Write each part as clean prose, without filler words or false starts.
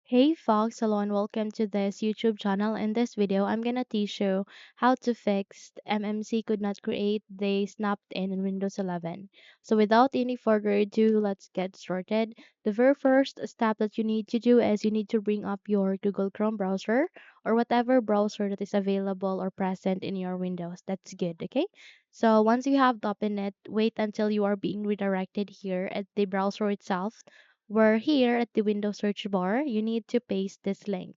Hey Fox, hello and welcome to this YouTube channel. In this video, I'm gonna teach you how to fix MMC could not create the snapped in Windows 11. So without any further ado, let's get started. The very first step that you need to do is you need to bring up your Google Chrome browser or whatever browser that is available or present in your Windows. That's good, okay? So once you have opened it, wait until you are being redirected here at the browser itself where here at the Windows search bar, you need to paste this link.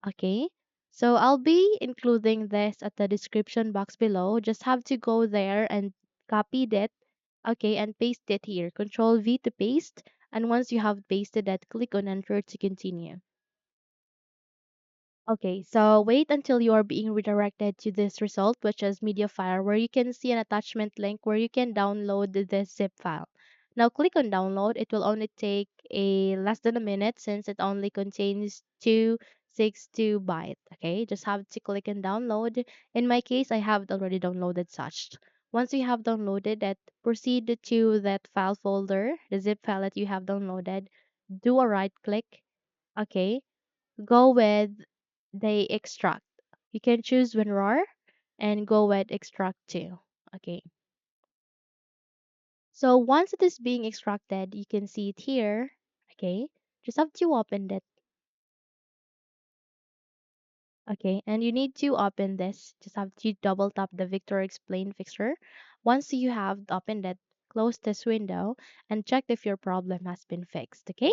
Okay? So I'll be including this at the description box below. Just have to go there and copy it. Okay, and paste it here. Control V to paste. And once you have pasted it, click on enter to continue. Okay, so wait until you are being redirected to this result, which is media file, where you can see an attachment link where you can download this zip file. Now click on download. It will only take a less than a minute since it only contains 262 byte. Okay, just have to click and download. In my case, I have it already downloaded such. Once you have downloaded it, proceed to that file folder, the zip file that you have downloaded. Do a right click. Okay, go with the extract. You can choose WinRAR and go with extract too. Okay. So once it is being extracted, you can see it here. Okay. Just have to open it. Okay. And you need to open this. Just have to double tap the Victor Explain fixture. Once you have opened it, close this window and check if your problem has been fixed. Okay.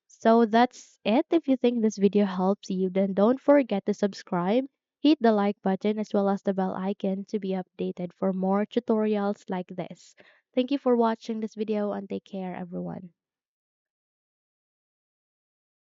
So that's it. If you think this video helps you, then don't forget to subscribe, hit the like button as well as the bell icon to be updated for more tutorials like this. Thank you for watching this video and take care everyone.